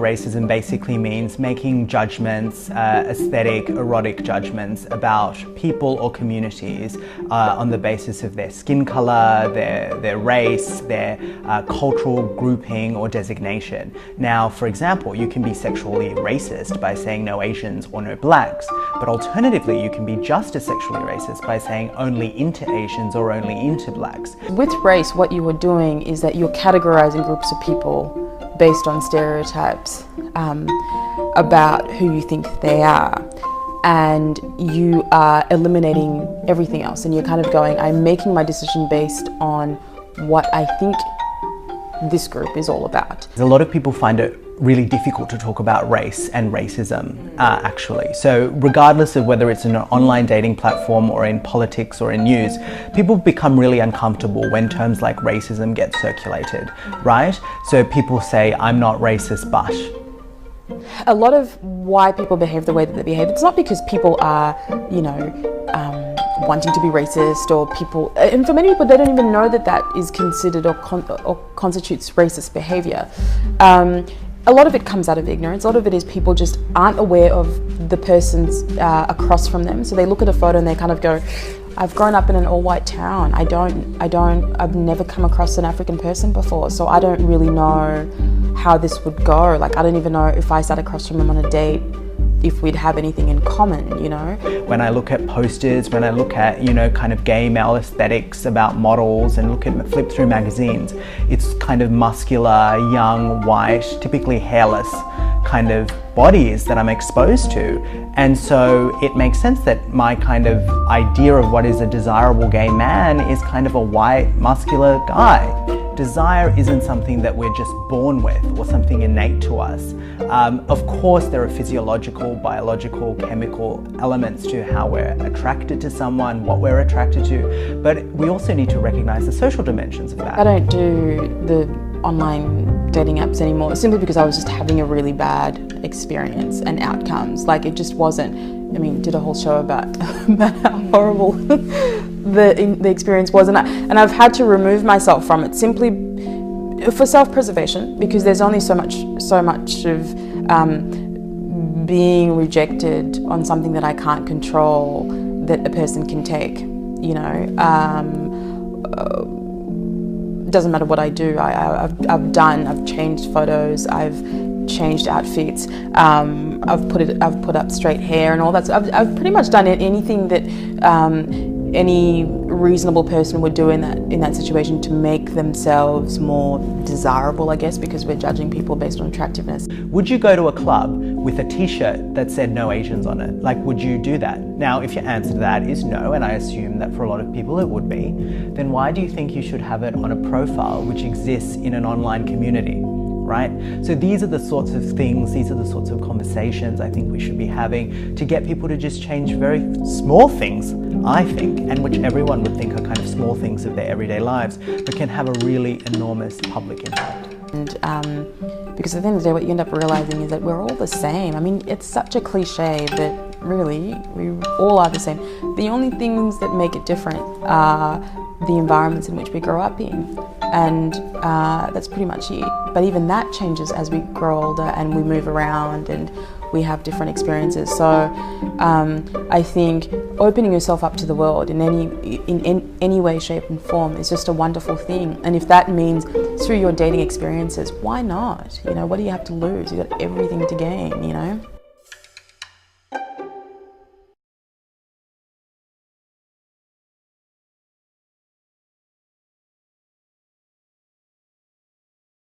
sexual racism basically means making judgments, aesthetic, erotic judgments about people or communities on the basis of their skin color, their race, their cultural grouping or designation. Now, for example, you can be sexually racist by saying no Asians or no blacks, but alternatively, you can be just as sexually racist by saying only into Asians or only into blacks. With race, what you are doing is that you're categorizing groups of people based on stereotypes about who you think they are, and you are eliminating everything else, and you're kind of going, I'm making my decision based on what I think this group is all about. A lot of people find it really difficult to talk about race and racism, actually. So regardless of whether it's in an online dating platform or in politics or in news, people become really uncomfortable when terms like racism get circulated, right? So people say, I'm not racist, but. A lot of why people behave the way that they behave, it's not because people are, wanting to be racist, or people, and for many people, they don't even know that that is considered or constitutes racist behavior. A lot of it comes out of ignorance. A lot of it is people just aren't aware of the person's across from them. So they look at a photo and they kind of go, I've grown up in an all-white town. I've never come across an African person before, so I don't really know how this would go. Like, I don't even know if I sat across from him on a date, if we'd have anything in common, you know? When I look at posters, when I look at, kind of gay male aesthetics about models and flip through magazines, it's kind of muscular, young, white, typically hairless kind of bodies that I'm exposed to. And so it makes sense that my kind of idea of what is a desirable gay man is kind of a white, muscular guy. Desire isn't something that we're just born with or something innate to us. Of course, there are physiological, biological, chemical elements to how we're attracted to someone, what we're attracted to, but we also need to recognize the social dimensions of that. I don't do the online dating apps anymore simply because I was just having a really bad experience and outcomes. Like, it just wasn't, did a whole show about how horrible the experience was, and I've had to remove myself from it simply for self-preservation, because there's only so much of being rejected on something that I can't control that a person can take, doesn't matter what I do. I've changed photos, I've changed outfits, I've put up straight hair and all that. So I've pretty much done anything that any reasonable person would do in that situation to make themselves more desirable, I guess, because we're judging people based on attractiveness. Would you go to a club with a t-shirt that said no Asians on it? Like, would you do that? Now, if your answer to that is no, and I assume that for a lot of people it would be, then why do you think you should have it on a profile which exists in an online community? Right? So these are the sorts of things, these are the sorts of conversations I think we should be having to get people to just change very small things, I think, and which everyone would think are kind of small things of their everyday lives, but can have a really enormous public impact. And because at the end of the day, what you end up realizing is that we're all the same. It's such a cliche that really we all are the same. The only things that make it different are the environments in which we grow up in, and that's pretty much it. But even that changes as we grow older and we move around and we have different experiences. So I think opening yourself up to the world in any way, shape and form is just a wonderful thing. And if that means through your dating experiences, why not? What do you have to lose? You've got everything to gain,